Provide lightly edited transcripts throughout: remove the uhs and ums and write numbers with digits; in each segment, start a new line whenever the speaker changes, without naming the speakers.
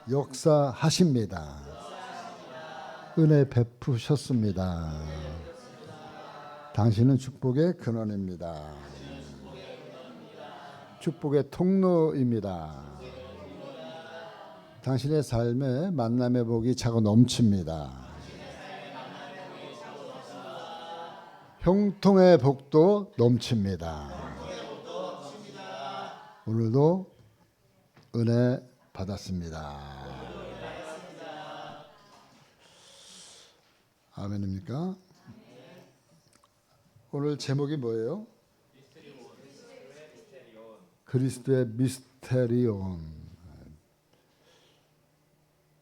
역사하십니다. 은혜 베푸셨습니다. 당신은 축복의 근원입니다. 축복의 통로입니다. 당신의 삶에 만남의 복이 차고 넘칩니다. 형통의 복도 넘칩니다. 오늘도 은혜 받았습니다. 아멘입니까? 오늘 제목이 뭐예요? 그리스도의 미스테리온.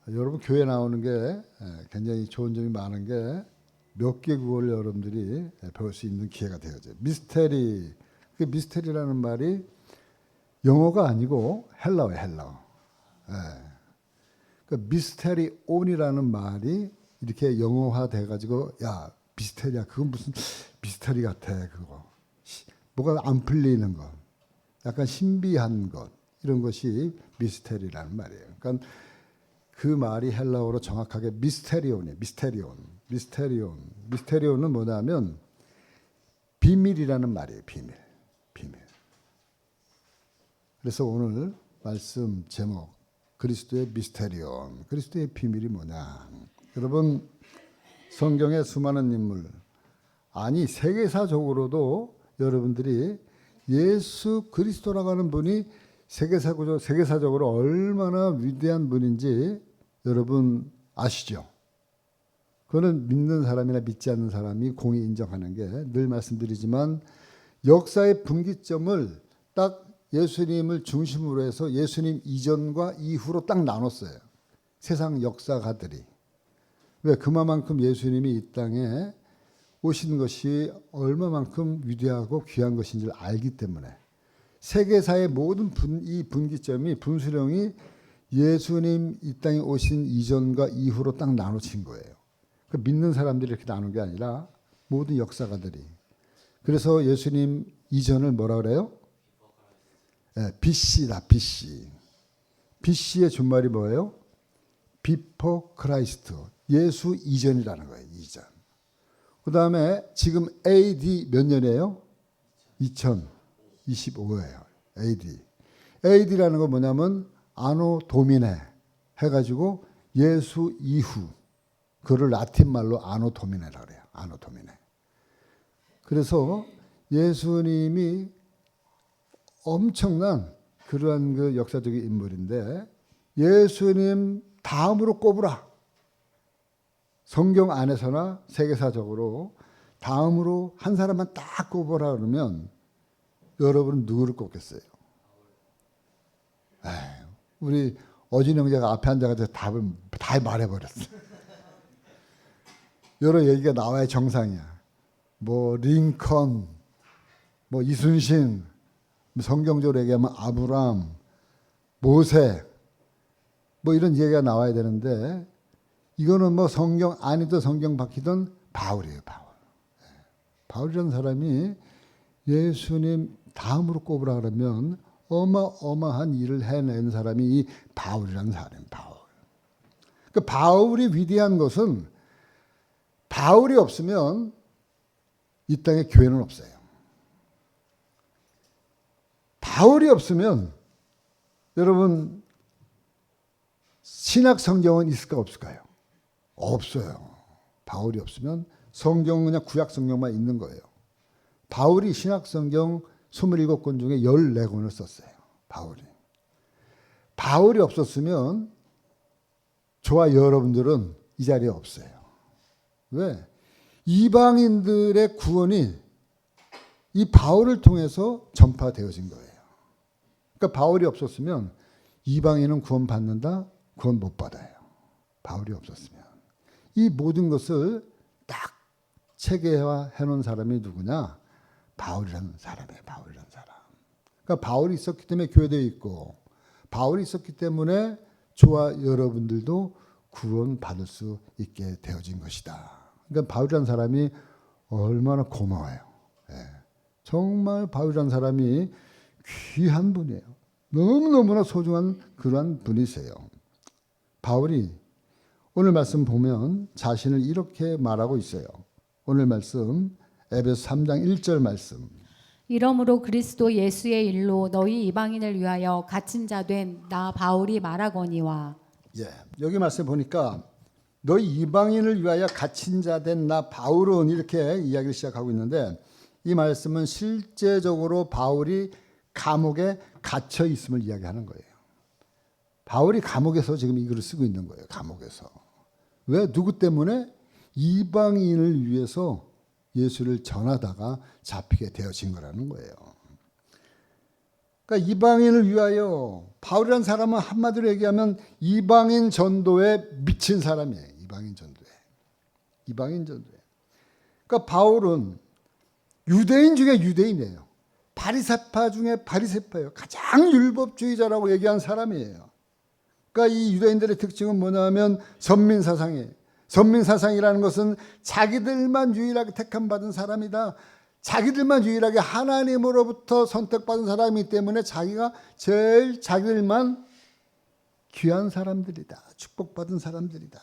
여러분 교회 나오는 게 굉장히 좋은 점이 많은 게 몇 개 국어를 여러분들이 배울 수 있는 기회가 되어져요. 미스테리, 그 미스테리라는 말이 영어가 아니고 헬라어예요, 헬라어. 그 미스테리온이라는 말이 이렇게 영어화 돼가지고 야 미스테리야, 그건 무슨 미스테리 같아, 그거 뭐가 안 풀리는 것, 약간 신비한 것, 이런 것이 미스테리라는 말이에요. 그러니까 그 말이 헬라어로 정확하게 미스테리온이에요. 미스테리온은 뭐냐면 비밀이라는 말이에요. 비밀. 그래서 오늘 말씀 제목 그리스도의 미스테리온, 그리스도의 비밀이 뭐냐. 여러분 성경의 수많은 인물, 아니 세계사적으로도 여러분들이 예수 그리스도라고 하는 분이 세계사적으로 얼마나 위대한 분인지 여러분 아시죠? 그거는 믿는 사람이나 믿지 않는 사람이 공히 인정하는 게, 늘 말씀드리지만 역사의 분기점을 딱 예수님을 중심으로 해서 예수님 이전과 이후로 딱 나눴어요. 세상 역사가들이. 왜? 그만큼 예수님이 이 땅에 오신 것이 얼마만큼 위대하고 귀한 것인지를 알기 때문에 세계사의 모든 이 분기점이, 분수령이 예수님 이 땅에 오신 이전과 이후로 딱 나눠진 거예요. 그 믿는 사람들이 이렇게 나눈 게 아니라 모든 역사가들이. 그래서 예수님 이전을 뭐라 그래요? BC다, BC. BC의 준말이 뭐예요? Before Christ. 예수 이전이라는 거예요, 이전. 그 다음에 지금 AD 몇 년이에요? 2025예요. AD라는 건 뭐냐면 아노 도미네 해가지고 예수 이후, 그를 라틴 말로 아노 도미네라고 그래요. 아노 도미네. 그래서 예수님이 엄청난 그러한 그 역사적인 인물인데, 예수님 다음으로 꼽으라. 성경 안에서나 세계사적으로 다음으로 한 사람만 딱 꼽으라 그러면 여러분은 누구를 꼽겠어요? 우리 어진 형제가 앞에 앉아가지고 답을 다 말해버렸어. 여러 얘기가 나와야 정상이야. 뭐 링컨, 뭐 이순신, 성경적으로 얘기하면 아브람, 모세, 뭐 이런 얘기가 나와야 되는데, 이거는 뭐 성경 아니든 성경 바뀌든 바울이에요, 바울. 바울이라는 사람이 예수님 다음으로 꼽으라 그러면 어마어마한 일을 해낸 사람이 이 바울이라는 사람이에요, 바울. 그 바울이 위대한 것은, 바울이 없으면 이 땅에 교회는 없어요. 바울이 없으면 여러분 신약 성경은 있을까 없을까요? 없어요. 바울이 없으면 성경은 그냥 구약 성경만 있는 거예요. 바울이 신약 성경 27권 중에 14권을 썼어요. 바울이 없었으면 저와 여러분들은 이 자리에 없어요. 왜? 이방인들의 구원이 이 바울을 통해서 전파되어진 거예요. 그러니까 바울이 없었으면 이방인은 구원 받는다? 구원 못 받아요. 바울이 없었으면. 이 모든 것을 딱 체계화해 놓은 사람이 누구냐? 바울이라는 사람이에요. 바울이라는 사람. 그러니까 바울이 있었기 때문에 교회도 있고, 바울이 있었기 때문에 저와 여러분들도 구원 받을 수 있게 되어진 것이다. 그러니까 바울이라는 사람이 얼마나 고마워요. 정말 바울이라는 사람이 귀한 분이에요. 너무너무나 소중한 그러한 분이세요. 바울이 오늘 말씀 보면 자신을 이렇게 말하고 있어요. 오늘 말씀 에베소 3장 1절 말씀.
이러므로 그리스도 예수의 일로 너희 이방인을 위하여 갇힌 자 된 나 바울이 말하거니와.
예, 여기 말씀 보니까 너희 이방인을 위하여 갇힌 자 된 나 바울은 이렇게 이야기를 시작하고 있는데 이 말씀은 실제적으로 바울이 감옥에 갇혀 있음을 이야기하는 거예요. 바울이 감옥에서 지금 이 글을 쓰고 있는 거예요. 감옥에서. 왜? 누구 때문에? 이방인을 위해서 예수를 전하다가 잡히게 되어진 거라는 거예요. 그러니까 이방인을 위하여 바울이라는 사람은 한마디로 얘기하면 이방인 전도에 미친 사람이에요. 이방인 전도에. 이방인 전도에. 그러니까 바울은 유대인 중에 유대인이에요. 바리새파 중에 바리새파예요. 가장 율법주의자라고 얘기한 사람이에요. 그러니까 이 유대인들의 특징은 뭐냐면 선민사상이에요. 선민사상이라는 것은 자기들만 유일하게 택함받은 사람이다. 자기들만 유일하게 하나님으로부터 선택받은 사람이기 때문에 자기가 제일 자기들만 귀한 사람들이다. 축복받은 사람들이다.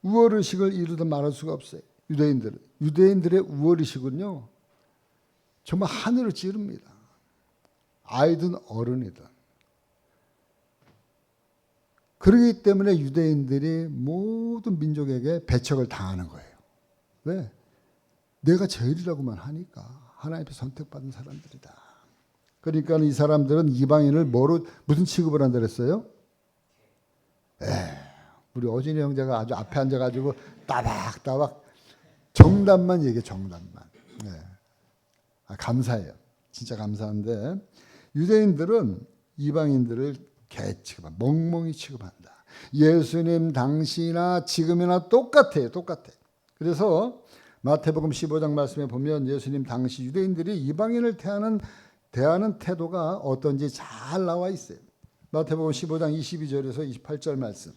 우월의식을 이루다 말할 수가 없어요. 유대인들의 우월의식은요. 정말 하늘을 찌릅니다. 아이든 어른이든. 그렇기 때문에 유대인들이 모든 민족에게 배척을 당하는 거예요. 왜? 내가 제일이라고만 하니까 하나님께 선택받은 사람들이다. 그러니까 이 사람들은 이방인을 무슨 취급을 한다 그랬어요? 우리 어진이 형제가 아주 앞에 앉아가지고 따박따박 정답만 얘기해. 정답만. 감사해요. 진짜 감사한데 유대인들은 이방인들을 개 취급한다. 멍멍이 취급한다. 예수님 당시나 지금이나 똑같아요. 똑같아. 그래서 마태복음 15장 말씀에 보면 예수님 당시 유대인들이 이방인을 대하는 태도가 어떤지 잘 나와 있어요. 마태복음 15장 22절에서 28절 말씀.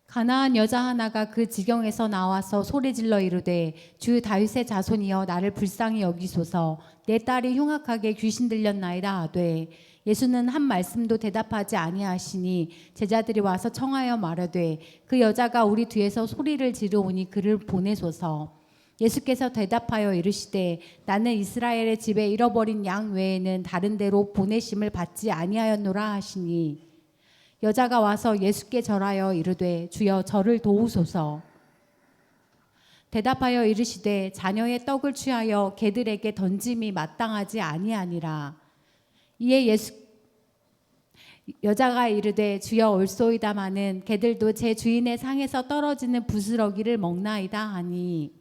가나안 여자 하나가 그 지경에서 나와서 소리질러 이르되 주 다윗의 자손이여 나를 불쌍히 여기소서 내 딸이 흉악하게 귀신 들렸나이다 하되 예수는 한 말씀도 대답하지 아니하시니 제자들이 와서 청하여 말하되 그 여자가 우리 뒤에서 소리를 지르오니 그를 보내소서. 예수께서 대답하여 이르시되 나는 이스라엘의 집에 잃어버린 양 외에는 다른 데로 보내심을 받지 아니하였노라 하시니 여자가 와서 예수께 절하여 이르되 주여 저를 도우소서. 대답하여 이르시되 자녀의 떡을 취하여 개들에게 던짐이 마땅하지 아니하니라. 이에 여자가 이르되 주여 올소이다마는 개들도 제 주인의 상에서 떨어지는 부스러기를 먹나이다 하니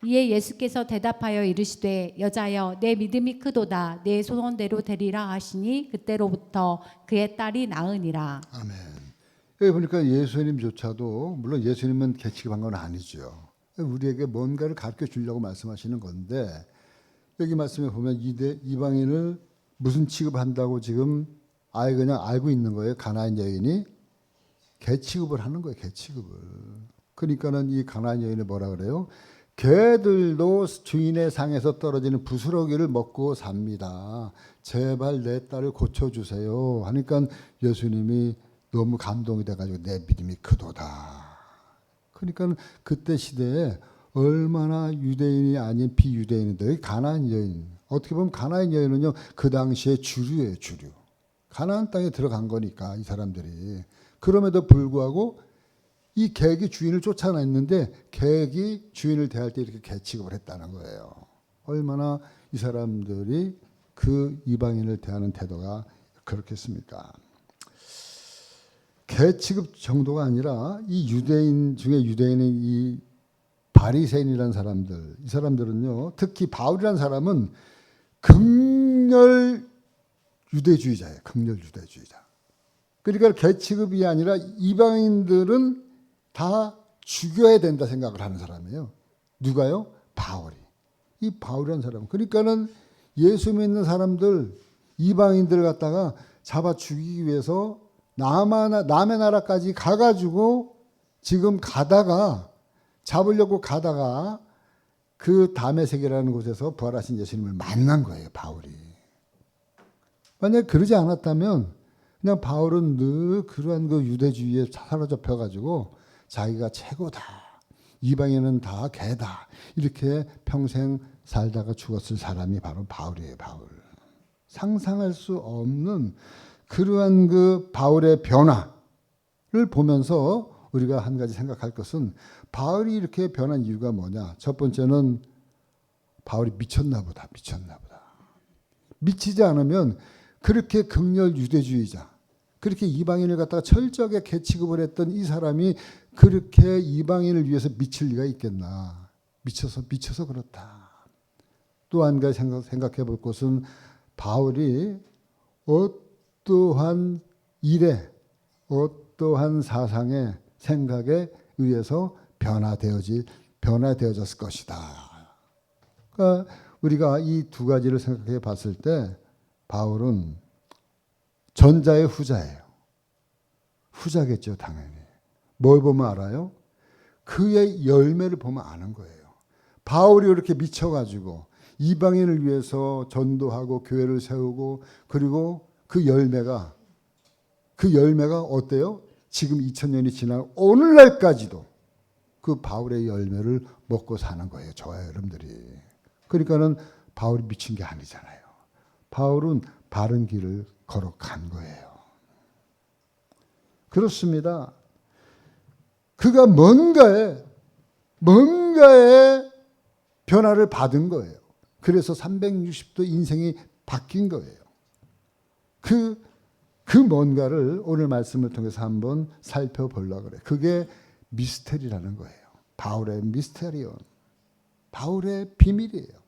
이에 예수께서 대답하여 이르시되 여자여 내 믿음이 크도다 내 소원대로 되리라 하시니 그때로부터 그의 딸이 나으니라.
아멘. 여기 보니까 예수님조차도 물론 예수님은 개취급한 건 아니죠. 우리에게 뭔가를 가르쳐 주려고 말씀하시는 건데 여기 말씀에 보면 이방인을 무슨 취급한다고 지금 아예 그냥 알고 있는 거예요. 가나안 여인이 개취급을 하는 거예요. 개취급을. 그러니까는 이 가나안 여인을 뭐라 그래요? 개들도 주인의 상에서 떨어지는 부스러기를 먹고 삽니다. 제발 내 딸을 고쳐주세요. 하니까 예수님이 너무 감동이 돼가지고 내 믿음이 크도다. 그러니까 그때 시대에 얼마나 유대인이 아닌 비유대인인데 가나안 여인. 어떻게 보면 가나안 여인은요 그 당시에 주류예요. 주류. 가나안 땅에 들어간 거니까 이 사람들이. 그럼에도 불구하고 이 객이 주인을 쫓아냈는데 객이 주인을 대할 때 이렇게 개 취급을 했다는 거예요. 얼마나 이 사람들이 그 이방인을 대하는 태도가 그렇겠습니까? 개 취급 정도가 아니라 이 유대인 중에 유대인의 이 바리새인이라는 사람들, 이 사람들은요 특히 바울이라는 사람은 극렬 유대주의자예요. 극렬 유대주의자. 그러니까 개 취급이 아니라 이방인들은 다 죽여야 된다 생각을 하는 사람이에요. 누가요? 바울이. 이 바울이라는 사람. 그러니까는 예수 믿는 사람들, 이방인들을 갖다가 잡아 죽이기 위해서 남의 나라까지 가가지고 지금 가다가 잡으려고 가다가 그 다메섹이라는 곳에서 부활하신 예수님을 만난 거예요. 바울이. 만약에 그러지 않았다면 그냥 바울은 늘 그러한 그 유대주의에 사로잡혀 가지고 자기가 최고다, 이방인은 다 개다, 이렇게 평생 살다가 죽었을 사람이 바로 바울이에요. 바울. 상상할 수 없는 그러한 그 바울의 변화를 보면서 우리가 한 가지 생각할 것은, 바울이 이렇게 변한 이유가 뭐냐. 첫 번째는 바울이 미쳤나 보다. 미치지 않으면 그렇게 극렬 유대주의자, 그렇게 이방인을 갖다가 철저하게 개취급을 했던 이 사람이 그렇게 이방인을 위해서 미칠 리가 있겠나. 미쳐서 그렇다. 또 한 가지 생각해 볼 것은, 바울이 어떠한 일에, 어떠한 사상에, 생각에 의해서 변화되어졌을 것이다. 그러니까 우리가 이 두 가지를 생각해 봤을 때 바울은 전자의 후자예요. 후자겠죠, 당연히. 뭘 보면 알아요? 그의 열매를 보면 아는 거예요. 바울이 이렇게 미쳐가지고 이방인을 위해서 전도하고 교회를 세우고, 그리고 그 열매가 어때요? 지금 2000년이 지난 오늘날까지도 그 바울의 열매를 먹고 사는 거예요. 저와 여러분들이. 그러니까는 바울이 미친 게 아니잖아요. 바울은 바른 길을 걸어간 거예요. 그렇습니다. 그가 뭔가의 변화를 받은 거예요. 그래서 360도 인생이 바뀐 거예요. 그 뭔가를 오늘 말씀을 통해서 한번 살펴보려고 그래요. 그게 미스테리라는 거예요. 바울의 미스테리온. 바울의 비밀이에요.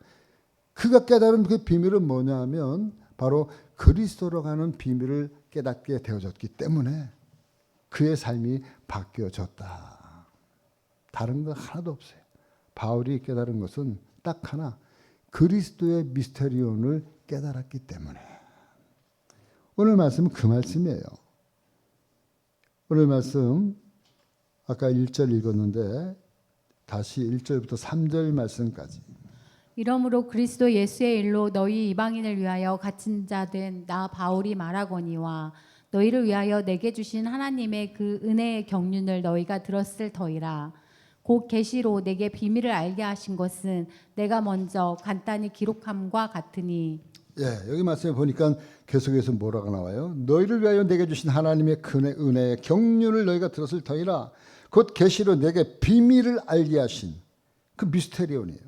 그가 깨달은 그 비밀은 뭐냐 하면 바로 그리스도로 가는 비밀을 깨닫게 되어졌기 때문에 그의 삶이 바뀌어졌다. 다른 거 하나도 없어요. 바울이 깨달은 것은 딱 하나, 그리스도의 미스테리온을 깨달았기 때문에. 오늘 말씀은 그 말씀이에요. 오늘 말씀 아까 1절 읽었는데 다시 1절부터 3절 말씀까지.
이러므로 그리스도 예수의 일로 너희 이방인을 위하여 갇힌 자 된 나 바울이 말하거니와 너희를 위하여 내게 주신 하나님의 그 은혜의 경륜을 너희가 들었을 터이라. 곧 계시로 내게 비밀을 알게 하신 것은 내가 먼저 간단히 기록함과 같으니.
예, 여기 말씀에 보니까 계속해서 뭐라고 나와요? 너희를 위하여 내게 주신 하나님의 그 은혜의 경륜을 너희가 들었을 터이라. 곧 계시로 내게 비밀을 알게 하신, 그 미스테리온이에요.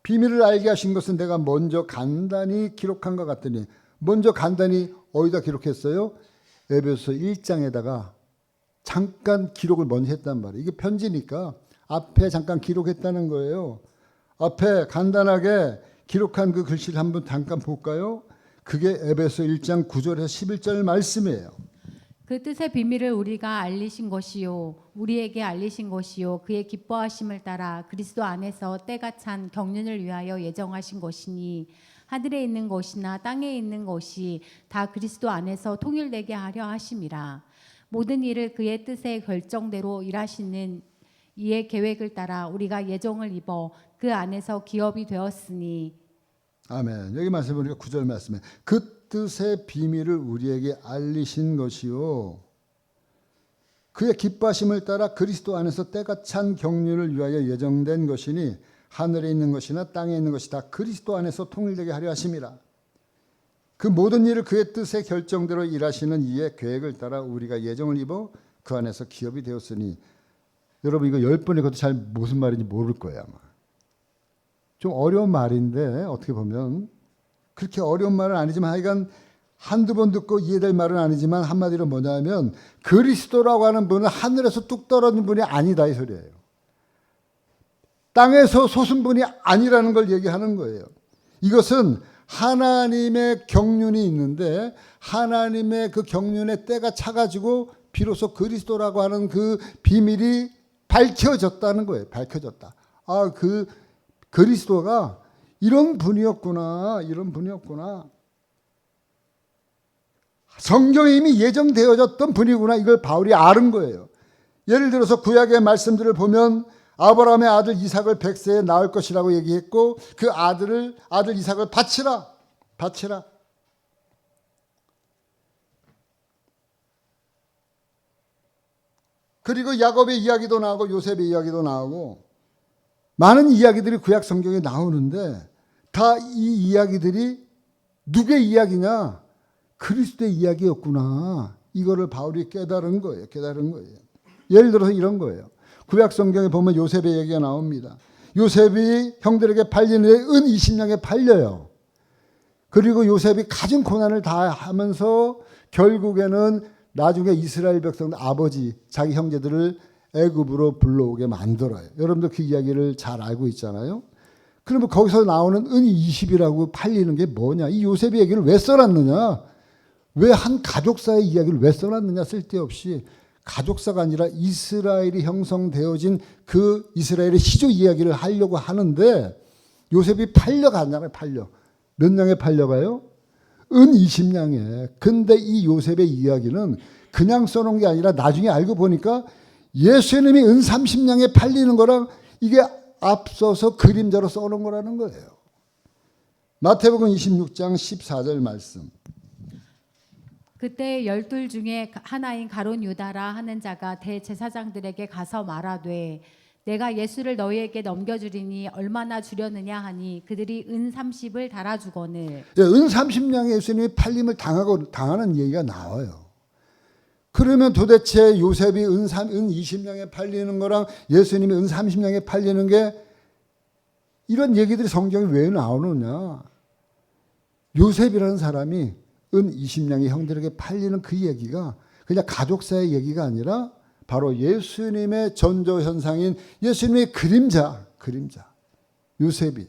비밀을 알게 하신 것은 내가 먼저 간단히 기록한 것 같더니, 먼저 간단히 어디다 기록했어요? 에베소 1장에다가 잠깐 기록을 먼저 했단 말이에요. 이게 편지니까 앞에 잠깐 기록했다는 거예요. 앞에 간단하게 기록한 그 글씨를 한번 잠깐 볼까요? 그게 에베소 1장 9절에서 11절 말씀이에요.
그 뜻의 비밀을 우리가 알리신 것이요 우리에게 알리신 것이요 그의 기뻐하심을 따라 그리스도 안에서 때가 찬 경륜을 위하여 예정하신 것이니 하늘에 있는 것이나 땅에 있는 것이 다 그리스도 안에서 통일되게 하려 하심이라. 모든 일을 그의 뜻의 결정대로 일하시는 이의 계획을 따라 우리가 예정을 입어 그 안에서 기업이 되었으니.
아멘. 여기 말씀 보니까 9절 말씀에 그 뜻의 비밀을 우리에게 알리신 것이요 그의 기뻐하심을 따라 그리스도 안에서 때가 찬 경륜을 위하여 예정된 것이니 하늘에 있는 것이나 땅에 있는 것이 다 그리스도 안에서 통일되게 하려 하심이라. 그 모든 일을 그의 뜻의 결정대로 일하시는 이의 계획을 따라 우리가 예정을 입어 그 안에서 기업이 되었으니. 여러분 이거 10번 읽어도 잘 무슨 말인지 모를 거예요 아마. 좀 어려운 말인데 어떻게 보면 그렇게 어려운 말은 아니지만 하여간 한두 번 듣고 이해될 말은 아니지만 한마디로 뭐냐면 그리스도라고 하는 분은 하늘에서 뚝 떨어진 분이 아니다 이 소리예요. 땅에서 솟은 분이 아니라는 걸 얘기하는 거예요. 이것은 하나님의 경륜이 있는데 하나님의 그 경륜의 때가 차가지고 비로소 그리스도라고 하는 그 비밀이 밝혀졌다는 거예요. 밝혀졌다. 아, 그 그리스도가 이런 분이었구나. 이런 분이었구나. 성경에 이미 예정되어졌던 분이구나. 이걸 바울이 아는 거예요. 예를 들어서 구약의 말씀들을 보면 아브라함의 아들 이삭을 100세에 낳을 것이라고 얘기했고 그 아들 이삭을 바치라. 그리고 야곱의 이야기도 나오고 요셉의 이야기도 나오고 많은 이야기들이 구약 성경에 나오는데 다 이 이야기들이 누구의 이야기냐? 그리스도의 이야기였구나. 이거를 바울이 깨달은 거예요. 예를 들어서 이런 거예요. 구약 성경에 보면 요셉의 얘기가 나옵니다. 요셉이 형들에게 팔리는데 은 20냥에 팔려요. 그리고 요셉이 가진 고난을 다 하면서 결국에는 나중에 이스라엘 백성들 아버지 자기 형제들을 애굽으로 불러오게 만들어요. 여러분들 그 이야기를 잘 알고 있잖아요. 그러면 거기서 나오는 은 20이라고 팔리는 게 뭐냐? 이 요셉의 얘기를 왜 써놨느냐? 왜 한 가족사의 이야기를 왜 써놨느냐? 쓸데없이 가족사가 아니라 이스라엘이 형성되어진 그 이스라엘의 시조 이야기를 하려고 하는데 요셉이 팔려가잖아요. 몇 냥에 팔려가요? 은 20냥에. 근데 이 요셉의 이야기는 그냥 써놓은 게 아니라 나중에 알고 보니까 예수님이 은 30냥에 팔리는 거랑 이게 앞서서 그림자로 써놓은 거라는 거예요. 마태복음 26장 14절 말씀.
그때 12 중에 하나인 가룟 유다라 하는 자가 대제사장들에게 가서 말하되 내가 예수를 너희에게 넘겨주리니 얼마나 주려느냐 하니 그들이 은 30을 달아주거늘.
은 30냥에 예수님이 팔림을 당하는 얘기가 나와요. 그러면 도대체 요셉이 은 20냥에 팔리는 거랑 예수님이 은 30냥에 팔리는 게 이런 얘기들이 성경에 왜 나오느냐? 요셉이라는 사람이 은 20냥이 형들에게 팔리는 그 얘기가 그냥 가족사의 얘기가 아니라 바로 예수님의 전조 현상인 예수님의 그림자 요셉이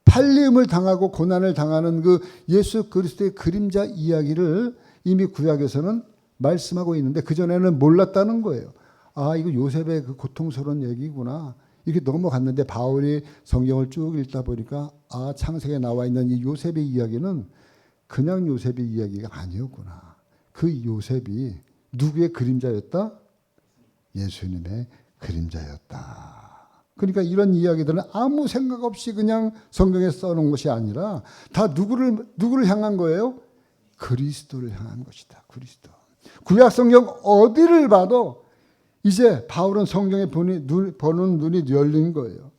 팔림을 당하고 고난을 당하는 그 예수 그리스도의 그림자 이야기를 이미 구약에서는 말씀하고 있는데 그전에는 몰랐다는 거예요. 아, 이거 요셉의 그 고통스러운 얘기구나. 이렇게 넘어갔는데 바울이 성경을 쭉 읽다 보니까 아, 창세기에 나와 있는 이 요셉의 이야기는 그냥 요셉의 이야기가 아니었구나. 그 요셉이 누구의 그림자였다? 예수님의 그림자였다. 그러니까 이런 이야기들은 아무 생각 없이 그냥 성경에 써놓은 것이 아니라 다 누구를 향한 거예요? 그리스도를 향한 것이다. 그리스도. 구약 성경 어디를 봐도 이제 바울은 성경에 보는 눈이 열린 거예요.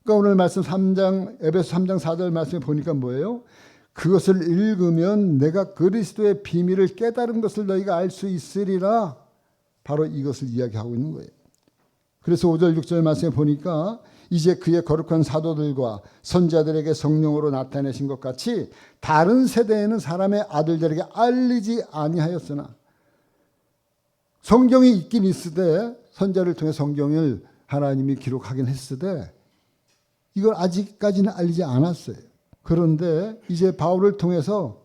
그러니까 오늘 말씀 3장 에베소 3장 4절 말씀에 보니까 뭐예요? 그것을 읽으면 내가 그리스도의 비밀을 깨달은 것을 너희가 알 수 있으리라. 바로 이것을 이야기하고 있는 거예요. 그래서 5절 6절 말씀에 보니까 이제 그의 거룩한 사도들과 선자들에게 성령으로 나타내신 것 같이 다른 세대에는 사람의 아들들에게 알리지 아니하였으나 성경이 있긴 있으되 선자를 통해 성경을 하나님이 기록하긴 했으되 이걸 아직까지는 알리지 않았어요. 그런데 이제 바울을 통해서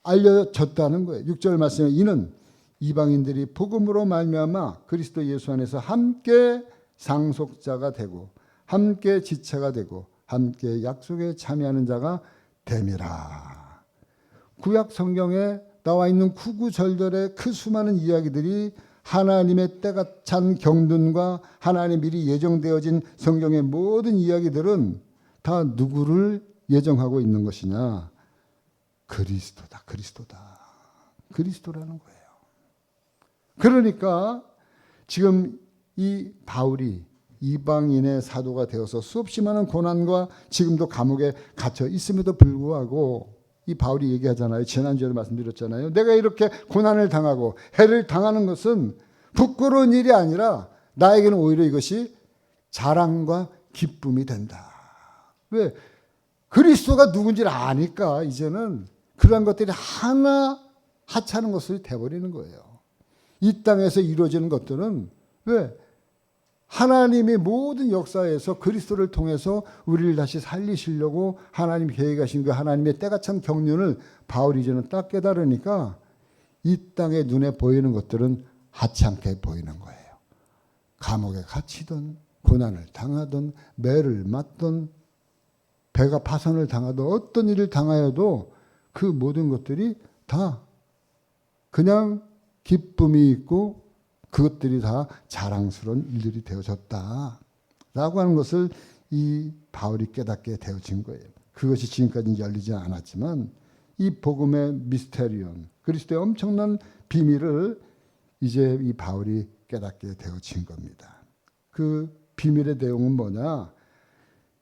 알려졌다는 거예요. 6절 말씀에 이는 이방인들이 복음으로 말미암아 그리스도 예수 안에서 함께 상속자가 되고 함께 지체가 되고 함께 약속에 참여하는 자가 됨이라. 구약 성경에 나와 있는 구구절절의 그 수많은 이야기들이 하나님의 때가 찬 경륜과 하나님 미리 예정되어진 성경의 모든 이야기들은 다 누구를 예정하고 있는 것이냐? 그리스도다. 그리스도라는 거예요. 그러니까 지금 이 바울이 이방인의 사도가 되어서 수없이 많은 고난과 지금도 감옥에 갇혀 있음에도 불구하고 이 바울이 얘기하잖아요. 지난주에도 말씀드렸잖아요. 내가 이렇게 고난을 당하고 해를 당하는 것은 부끄러운 일이 아니라 나에게는 오히려 이것이 자랑과 기쁨이 된다. 왜? 그리스도가 누군지를 아니까 이제는 그러한 것들이 하나 하찮은 것이 돼버리는 거예요. 이 땅에서 이루어지는 것들은 왜? 하나님의 모든 역사에서 그리스도를 통해서 우리를 다시 살리시려고 하나님 계획하신 그 하나님의 때가 찬 경륜을 바울이 이제는 딱 깨달으니까 이 땅에 눈에 보이는 것들은 하찮게 보이는 거예요. 감옥에 갇히든 고난을 당하든 매를 맞든 배가 파선을 당하든 어떤 일을 당하여도 그 모든 것들이 다 그냥 기쁨이 있고 그것들이 다 자랑스러운 일들이 되어졌다 라고 하는 것을 이 바울이 깨닫게 되어진 거예요. 그것이 지금까지 열리지 않았지만 이 복음의 미스테리온 그리스도의 엄청난 비밀을 이제 이 바울이 깨닫게 되어진 겁니다. 그 비밀의 내용은 뭐냐?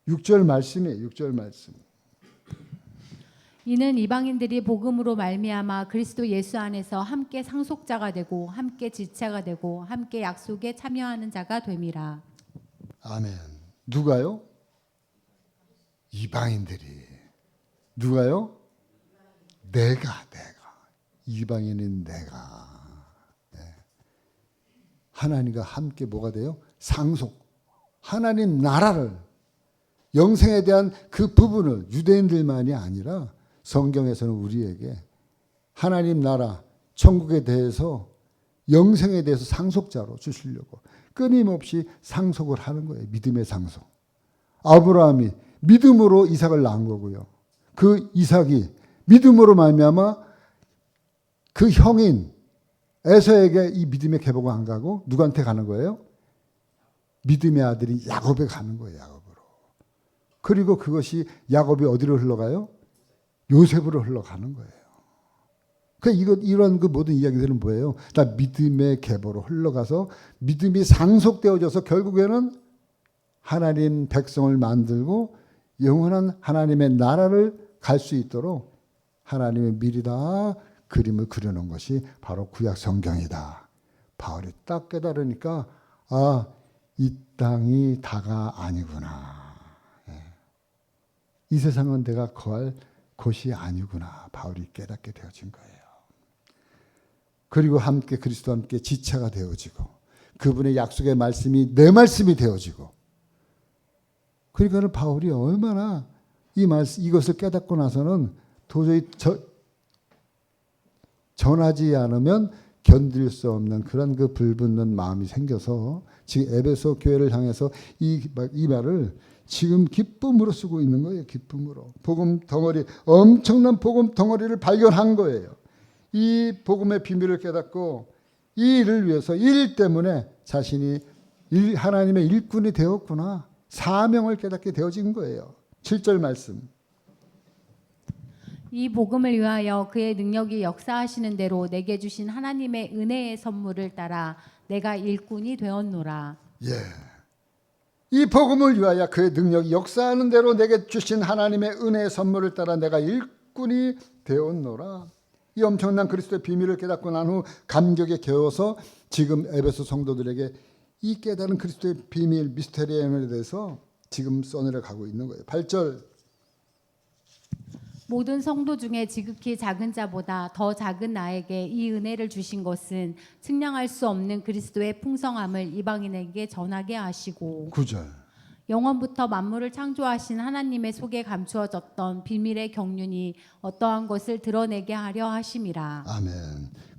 6절 말씀이에요. 6절 말씀.
이는 이방인들이 복음으로 말미암아 그리스도 예수 안에서 함께 상속자가 되고 함께 지체가 되고 함께 약속에 참여하는 자가 됨이라.
아멘. 누가요? 이방인들이. 누가요? 내가. 이방인인 내가. 네. 하나님과 함께 뭐가 돼요? 상속. 하나님 나라를, 영생에 대한 그 부분을 유대인들만이 아니라 성경에서는 우리에게 하나님 나라, 천국에 대해서, 영생에 대해서 상속자로 주시려고 끊임없이 상속을 하는 거예요. 믿음의 상속. 아브라함이 믿음으로 이삭을 낳은 거고요. 그 이삭이 믿음으로 말미암아 그 형인 에서에게 이 믿음의 계보가 안 가고 누구한테 가는 거예요? 믿음의 아들인 야곱에 가는 거예요. 야곱으로. 그리고 그것이 야곱이 어디로 흘러가요? 요셉으로 흘러가는 거예요. 이런 그 모든 이야기들은 뭐예요? 다 믿음의 계보로 흘러가서 믿음이 상속되어져서 결국에는 하나님 백성을 만들고 영원한 하나님의 나라를 갈 수 있도록 하나님의 미리 다 그림을 그려놓은 것이 바로 구약 성경이다. 바울이 딱 깨달으니까 이 땅이 다가 아니구나. 이 세상은 내가 거할 곳이 아니구나. 바울이 깨닫게 되어진 거예요. 그리고 함께 그리스도와 함께 지체가 되어지고 그분의 약속의 말씀이 내 말씀이 되어지고 그러니까 바울이 얼마나 이것을 깨닫고 나서는 도저히 전하지 않으면 견딜 수 없는 그런 그 불붙는 마음이 생겨서 지금 에베소 교회를 향해서 이 말을 지금 기쁨으로 쓰고 있는 거예요. 기쁨으로. 복음 덩어리, 엄청난 복음 덩어리를 발견한 거예요. 이 복음의 비밀을 깨닫고 이 일을 위해서 이 일 때문에 자신이 하나님의 일꾼이 되었구나. 사명을 깨닫게 되어진 거예요. 7절 말씀.
이 복음을 위하여 그의 능력이 역사하시는 대로 내게 주신 하나님의 은혜의 선물을 따라 내가 일꾼이 되었노라.
예. 이 복음을 위하여 그의 능력이 역사하는 대로 내게 주신 하나님의 은혜의 선물을 따라 내가 일꾼이 되었노라. 이 엄청난 그리스도의 비밀을 깨닫고 난 후 감격에 겨워서 지금 에베소 성도들에게 이 깨달은 그리스도의 비밀 미스테리에 대해서 지금 써내려 가고 있는 거예요. 8절.
모든 성도 중에 지극히 작은 자보다 더 작은 나에게 이 은혜를 주신 것은 측량할 수 없는 그리스도의 풍성함을 이방인에게 전하게 하시고
9절.
영원부터 만물을 창조하신 하나님의 속에 감추어졌던 비밀의 경륜이 어떠한 것을 드러내게 하려 하심이라.
아멘.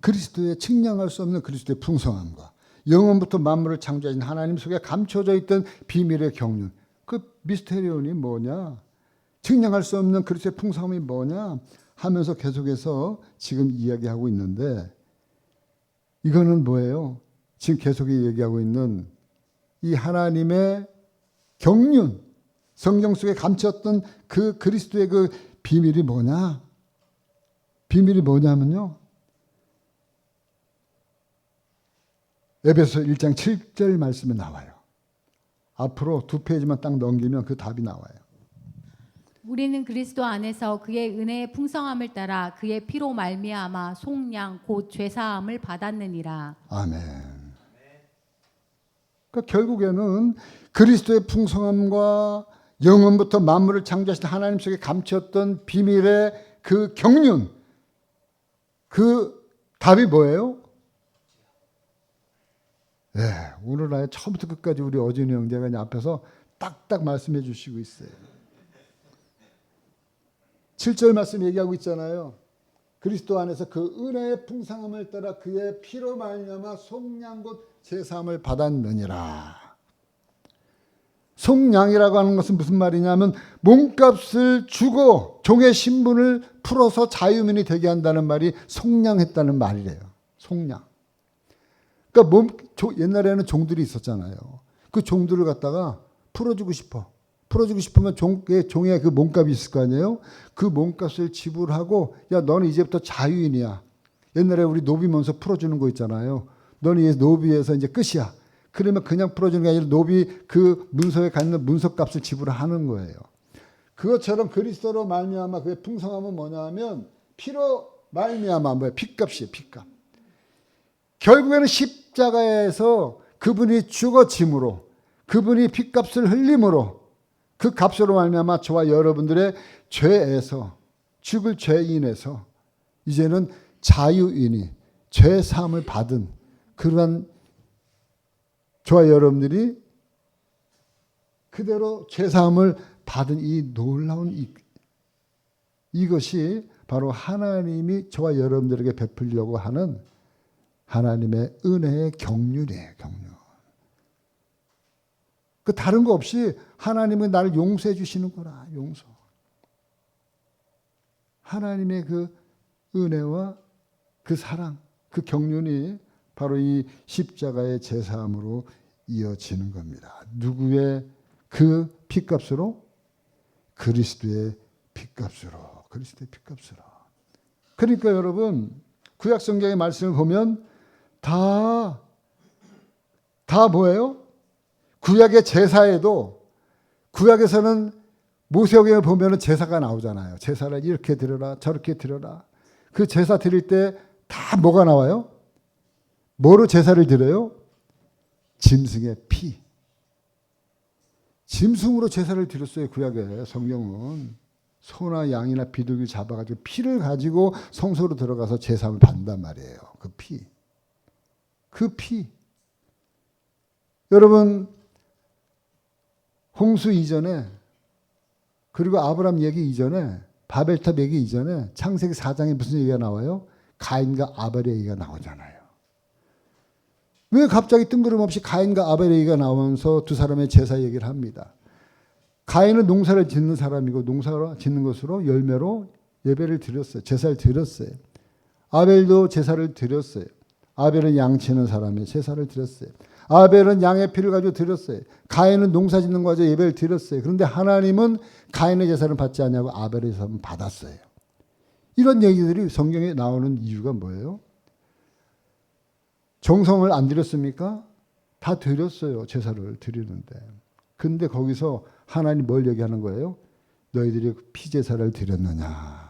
그리스도의 측량할 수 없는 그리스도의 풍성함과 영원부터 만물을 창조하신 하나님 속에 감춰져 있던 비밀의 경륜. 그 미스테리온이 뭐냐? 측량할 수 없는 그리스도의 풍성함이 뭐냐 하면서 계속해서 지금 이야기하고 있는데 이거는 뭐예요? 지금 계속 얘기하고 있는 이 하나님의 경륜, 성경 속에 감췄던 그 그리스도의 그 비밀이 뭐냐? 비밀이 뭐냐면요. 에베소 1장 7절 말씀에 나와요. 앞으로 2페이지만 딱 넘기면 그 답이 나와요.
우리는 그리스도 안에서 그의 은혜의 풍성함을 따라 그의 피로 말미암아 속량 곧 죄사함을 받았느니라.
아멘. 그러니까 결국에는 그리스도의 풍성함과 영원부터 만물을 창조하신 하나님 속에 감췄던 비밀의 그 경륜, 그 답이 뭐예요? 네, 오늘 아예 처음부터 끝까지 우리 어진이 형제가 앞에서 딱딱 말씀해 주시고 있어요. 7절 말씀 얘기하고 있잖아요. 그리스도 안에서 그 은혜의 풍성함을 따라 그의 피로 말미암아 속량 곧 제사함을 받았느니라. 속량이라고 하는 것은 무슨 말이냐면 몸값을 주고 종의 신분을 풀어서 자유민이 되게 한다는 말이 속량했다는 말이래요. 속량. 그러니까 옛날에는 종들이 있었잖아요. 그 종들을 갖다가 풀어주고 싶어. 풀어주고 싶으면 종의 그 몸값이 있을 거 아니에요? 그 몸값을 지불하고 야 너는 이제부터 자유인이야. 옛날에 우리 노비면서 풀어주는 거 있잖아요. 너는 이 노비에서 이제 끝이야. 그러면 그냥 풀어주는 게 아니라 노비 그 문서에 갖는 문서값을 지불하는 거예요. 그것처럼 그리스도로 말미암아 그의 풍성함은 뭐냐 하면 피로 말미암아 뭐야? 핏값이에요. 핏값. 결국에는 십자가에서 그분이 죽어짐으로 그분이 핏값을 흘림으로 그 값으로 말미암아 저와 여러분들의 죄에서 죽을 죄인에서 이제는 자유인이 죄 사함을 받은 그러한 저와 여러분들이 그대로 죄 사함을 받은 이 놀라운 이것이 바로 하나님이 저와 여러분들에게 베풀려고 하는 하나님의 은혜의 경륜이에요. 경륜. 그 다른 거 없이 하나님은 나를 용서해 주시는 거라. 용서. 하나님의 그 은혜와 그 사랑, 그 경륜이 바로 이 십자가의 제사함으로 이어지는 겁니다. 누구의 그 핏값으로? 그리스도의 핏값으로. 그리스도의 핏값으로. 그러니까 여러분 구약 성경의 말씀을 보면 다 뭐예요? 구약의 제사에도 구약에서는 모세오경을 보면 제사가 나오잖아요. 제사를 이렇게 드려라 저렇게 드려라. 그 제사 드릴 때 다 뭐가 나와요? 뭐로 제사를 드려요? 짐승의 피. 짐승으로 제사를 드렸어요. 구약에 성경은. 소나 양이나 비둘기 잡아가지고 피를 가지고 성소로 들어가서 제사를 받는단 말이에요. 그 피. 그 피. 여러분 홍수 이전에 그리고 아브라함 얘기 이전에 바벨탑 얘기 이전에 창세기 4장에 무슨 얘기가 나와요? 가인과 아벨의 얘기가 나오잖아요. 왜 갑자기 뜬구름없이 가인과 아벨의 얘기가 나오면서 두 사람의 제사 얘기를 합니다. 가인은 농사를 짓는 사람이고 농사를 짓는 것으로 열매로 예배를 드렸어요. 제사를 드렸어요. 아벨도 제사를 드렸어요. 아벨은 양 치는 사람의 제사를 드렸어요. 아벨은 양의 피를 가지고 드렸어요. 가인은 농사 짓는 과정 예배를 드렸어요. 그런데 하나님은 가인의 제사를 받지 않냐고 아벨의 제사를 받았어요. 이런 얘기들이 성경에 나오는 이유가 뭐예요? 정성을 안 드렸습니까? 다 드렸어요. 제사를 드리는데. 근데 거기서 하나님 뭘 얘기하는 거예요? 너희들이 피제사를 드렸느냐.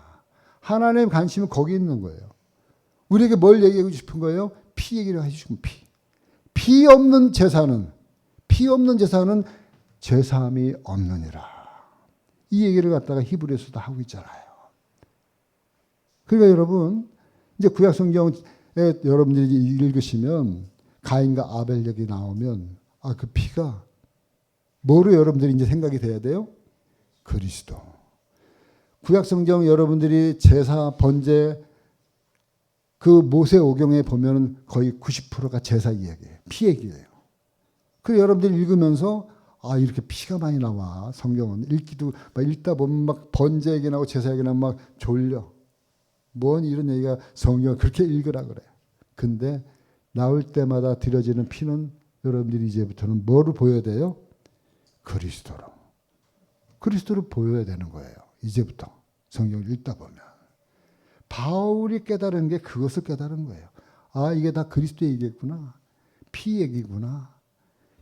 하나님의 관심은 거기 있는 거예요. 우리에게 뭘 얘기하고 싶은 거예요? 피 얘기를 해주시면 피. 피 없는 제사는 제사함이 없느니라. 이 얘기를 갖다가 히브리서도 하고 있잖아요. 그러니까 여러분 이제 구약 성경에 여러분들이 읽으시면 가인과 아벨 얘기 나오면 그 피가 뭐로 여러분들이 이제 생각이 돼야 돼요? 그리스도. 구약 성경 여러분들이 제사 번제 그 모세오경에 보면은 거의 90%가 제사 이야기예요. 피 얘기예요. 그 여러분들이 읽으면서 이렇게 피가 많이 나와. 성경은 읽다 보면 막 번제 얘기 나오고 제사 얘기 나오면 막 졸려. 뭔 이런 얘기가 성경을 그렇게 읽으라 그래요. 근데 나올 때마다 드려지는 피는 여러분들이 이제부터는 뭐로 보여야 돼요? 그리스도로. 그리스도로 보여야 되는 거예요. 이제부터 성경을 읽다 보면. 바울이 깨달은 게 그것을 깨달은 거예요. 이게 다 그리스도 얘기겠구나. 피 얘기구나.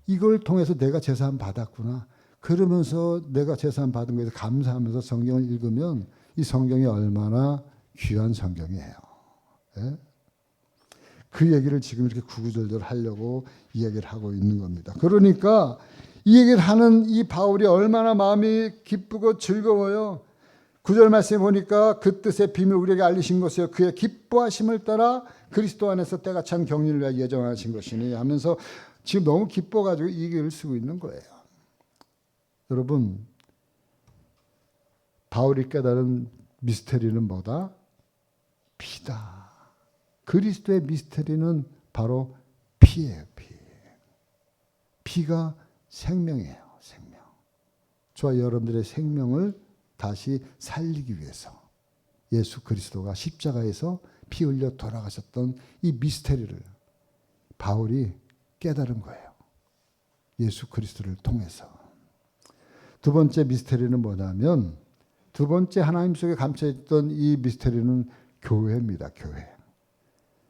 이걸 통해서 내가 제사함 받았구나. 그러면서 내가 제사함 받은 거에서 감사하면서 성경을 읽으면 이 성경이 얼마나 귀한 성경이에요. 예? 그 얘기를 지금 이렇게 구구절절 하려고 이야기를 하고 있는 겁니다. 그러니까 이 얘기를 하는 이 바울이 얼마나 마음이 기쁘고 즐거워요. 9절 말씀에 보니까 그 뜻의 비밀을 우리에게 알리신 것이요 그의 기뻐하심을 따라 그리스도 안에서 때가 찬 경륜을 위하여 예정하신 것이니 하면서 지금 너무 기뻐가지고 이 글을 쓰고 있는 거예요. 여러분 바울이 깨달은 미스테리는 뭐다? 피다. 그리스도의 미스테리는 바로 피예요. 피. 피가 생명이에요. 생명. 저와 여러분들의 생명을 다시 살리기 위해서 예수 그리스도가 십자가에서 피 흘려 돌아가셨던 이 미스테리를 바울이 깨달은 거예요. 예수 그리스도를 통해서. 두 번째 미스테리는 뭐냐면 두 번째 하나님 속에 감춰있던 이 미스테리는 교회입니다. 교회.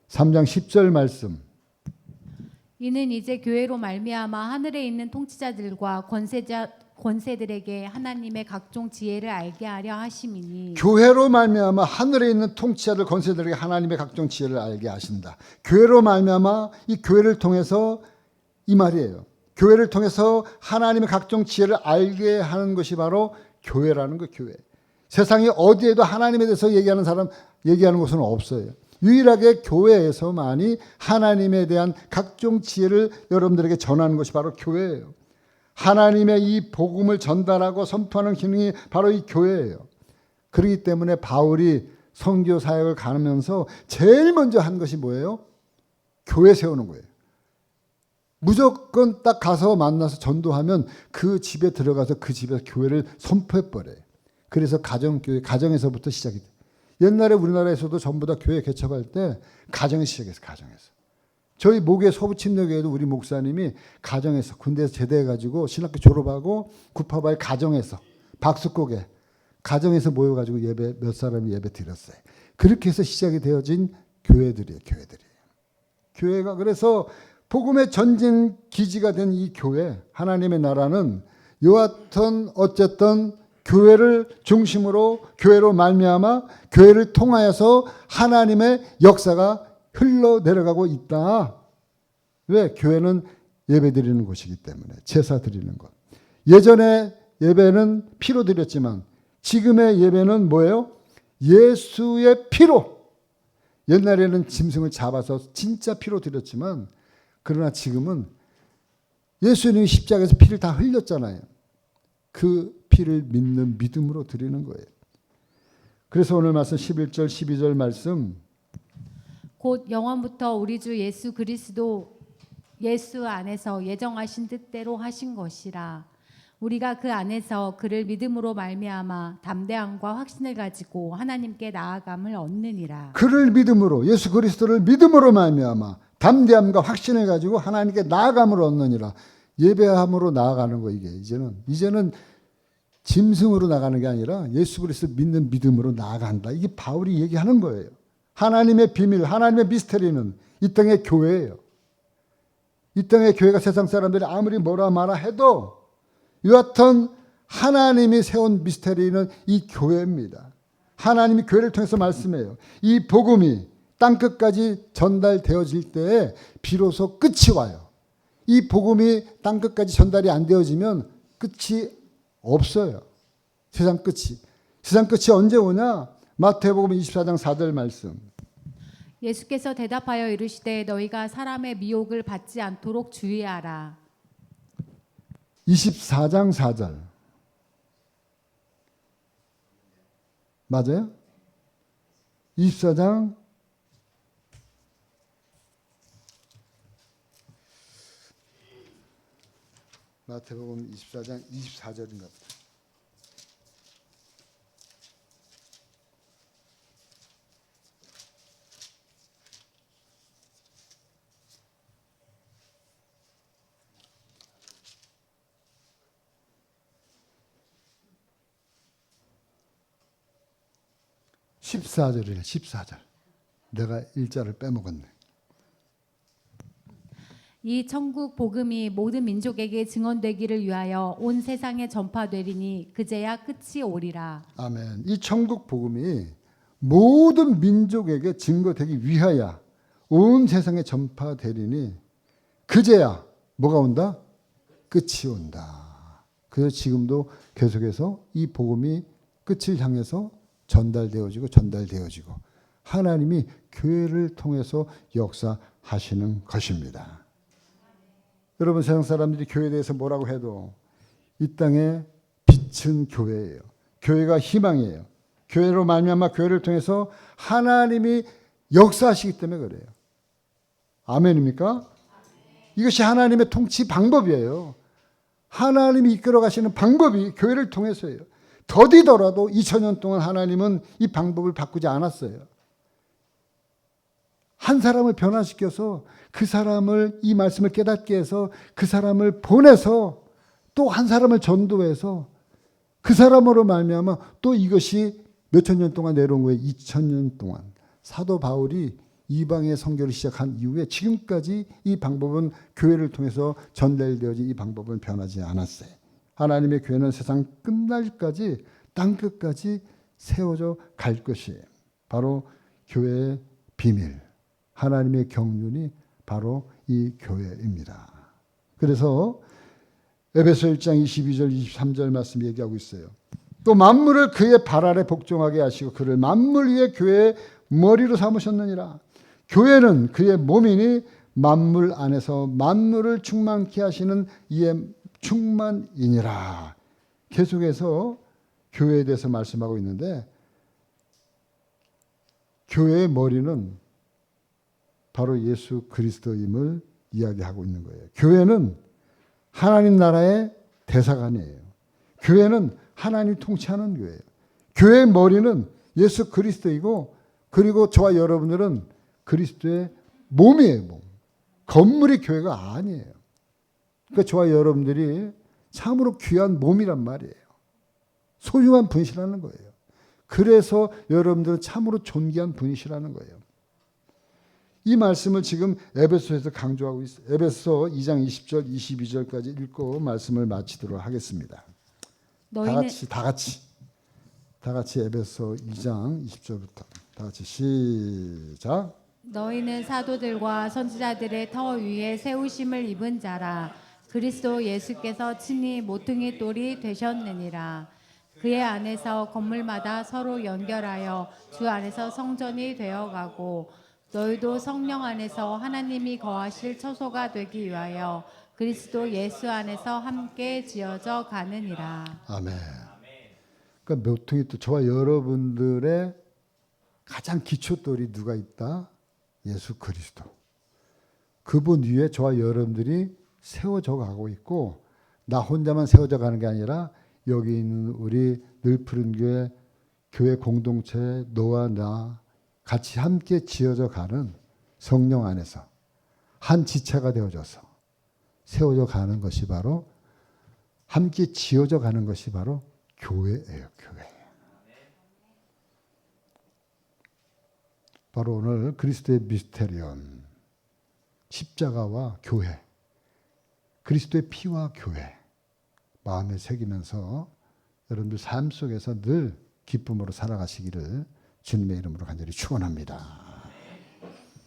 3장 10절 말씀
이는 이제 교회로 말미암아 하늘에 있는 통치자들과 권세들에게 하나님의 각종 지혜를 알게 하려 하심이니
교회로 말미암아 하늘에 있는 통치자들 권세들에게 하나님의 각종 지혜를 알게 하신다. 교회로 말미암아 이 교회를 통해서 이 말이에요. 교회를 통해서 하나님의 각종 지혜를 알게 하는 것이 바로 교회라는 거. 교회. 세상에 어디에도 하나님에 대해서 얘기하는 곳은 없어요. 유일하게 교회에서만이 하나님에 대한 각종 지혜를 여러분들에게 전하는 것이 바로 교회예요. 하나님의 이 복음을 전달하고 선포하는 기능이 바로 이 교회예요. 그렇기 때문에 바울이 선교 사역을 가면서 제일 먼저 한 것이 뭐예요? 교회 세우는 거예요. 무조건 딱 가서 만나서 전도하면 그 집에 들어가서 그 집에서 교회를 선포해버려요. 그래서 가정교회, 가정에서부터 시작이 돼요. 옛날에 우리나라에서도 전부 다 교회 개척할 때 가정에서 시작했어요. 가정에서. 저희 목의 서부침례교회도 우리 목사님이 가정에서 군대에서 제대해가지고 신학교 졸업하고 구파바의 가정에서 박수고개 가정에서 모여가지고 예배 몇 사람이 예배 드렸어요. 그렇게 해서 시작이 되어진 교회들이에요. 교회가 그래서 복음의 전진 기지가 된 이 교회 하나님의 나라는 여하튼 어쨌든 교회를 중심으로 교회로 말미암아 교회를 통하여서 하나님의 역사가 흘러내려가고 있다. 왜? 교회는 예배 드리는 곳이기 때문에 제사 드리는 것. 예전에 예배는 피로 드렸지만 지금의 예배는 뭐예요? 예수의 피로. 옛날에는 짐승을 잡아서 진짜 피로 드렸지만 그러나 지금은 예수님이 십자가에서 피를 다 흘렸잖아요. 그 피를 믿는 믿음으로 드리는 거예요. 그래서 오늘 말씀 11절 12절 말씀
곧 영원부터 우리 주 예수 그리스도 예수 안에서 예정하신 뜻대로 하신 것이라. 우리가 그 안에서 그를 믿음으로 말미암아 담대함과 확신을 가지고 하나님께 나아감을 얻느니라.
그를 믿음으로 예수 그리스도를 믿음으로 말미암아 담대함과 확신을 가지고 하나님께 나아감을 얻느니라. 예배함으로 나아가는 거 이게 이제는 짐승으로 나가는 게 아니라 예수 그리스도 믿는 믿음으로 나아간다. 이게 바울이 얘기하는 거예요. 하나님의 비밀, 하나님의 미스터리는 이 땅의 교회예요. 이 땅의 교회가 세상 사람들이 아무리 뭐라 말아 해도 여하튼 하나님이 세운 미스터리는 이 교회입니다. 하나님이 교회를 통해서 말씀해요. 이 복음이 땅끝까지 전달되어질 때에 비로소 끝이 와요. 이 복음이 땅끝까지 전달이 안 되어지면 끝이 없어요. 세상 끝이. 세상 끝이 언제 오냐? 마태복음 24장 4절 말씀.
예수께서 대답하여 이르시되 너희가 사람의 미혹을 받지 않도록 주의하라.
24장 4절. 맞아요? 24장 마태복음 24장 24절인가 보다. (14절이에요) 14절. 내가 일자를 빼먹었네.
이 천국 복음이 모든 민족에게 증언되기를 위하여 온 세상에 전파되리니 그제야 끝이 오리라.
아멘. 이 천국 복음이 모든 민족에게 증거되기 위하여 온 세상에 전파되리니 그제야 뭐가 온다? 끝이 온다. 그래서 지금도 계속해서 이 복음이 끝을 향해서 전달되어지고 하나님이 교회를 통해서 역사하시는 것입니다. 여러분 세상 사람들이 교회에 대해서 뭐라고 해도 이 땅에 빛은 교회예요. 교회가 희망이에요. 교회로 말미암아 교회를 통해서 하나님이 역사하시기 때문에 그래요. 아멘입니까? 이것이 하나님의 통치 방법이에요. 하나님이 이끌어 가시는 방법이 교회를 통해서예요. 더디더라도 2000년 동안 하나님은 이 방법을 바꾸지 않았어요. 한 사람을 변화시켜서 그 사람을 이 말씀을 깨닫게 해서 그 사람을 보내서 또 한 사람을 전도해서 그 사람으로 말미암아 또 이것이 몇천 년 동안 내려온 거예요. 2000년 동안. 사도 바울이 이방의 선교를 시작한 이후에 지금까지 이 방법은 교회를 통해서 전달되어진 이 방법은 변하지 않았어요. 하나님의 교회는 세상 끝날까지 땅 끝까지 세워져 갈 것이에요. 바로 교회의 비밀, 하나님의 경륜이 바로 이 교회입니다. 그래서 에베소 1장 22절 23절 말씀 얘기하고 있어요. 또 만물을 그의 발 아래 복종하게 하시고 그를 만물 위에 교회의 머리로 삼으셨느니라. 교회는 그의 몸이니 만물 안에서 만물을 충만케 하시는 이의 충만이니라. 계속해서 교회에 대해서 말씀하고 있는데 교회의 머리는 바로 예수 그리스도임을 이야기하고 있는 거예요. 교회는 하나님 나라의 대사관이에요. 교회는 하나님 통치하는 교회예요. 교회의 머리는 예수 그리스도이고 그리고 저와 여러분들은 그리스도의 몸이에요. 몸. 건물이 교회가 아니에요. 그러니까 저와 여러분들이 참으로 귀한 몸이란 말이에요. 소중한 분이시라는 거예요. 그래서 여러분들은 참으로 존귀한 분이시라는 거예요. 이 말씀을 지금 에베소에서 강조하고 있어요. 에베소 2장 20절 22절까지 읽고 말씀을 마치도록 하겠습니다. 다 같이 에베소 2장 20절부터 다 같이 시작.
너희는 사도들과 선지자들의 터 위에 세우심을 입은 자라. 그리스도 예수께서 친히 모퉁이 돌이 되셨느니라. 그의 안에서 건물마다 서로 연결하여 주 안에서 성전이 되어가고 너희도 성령 안에서 하나님이 거하실 처소가 되기 위하여 그리스도 예수 안에서 함께 지어져 가느니라.
아멘. 그러니까 모퉁이 돌, 저와 여러분들의 가장 기초돌이 누가 있다? 예수 그리스도. 그분 위에 저와 여러분들이 세워져 가고 있고 나 혼자만 세워져 가는 게 아니라 여기 있는 우리 늘푸른 교회 공동체 너와 나 같이 함께 지어져 가는 성령 안에서 한 지체가 되어져서 세워져 가는 것이 바로 함께 지어져 가는 것이 바로 교회예요. 교회. 바로 오늘 그리스도의 미스테리온 십자가와 교회, 그리스도의 피와 교회 마음에 새기면서 여러분들 삶 속에서 늘 기쁨으로 살아가시기를 주님의 이름으로 간절히 축원합니다.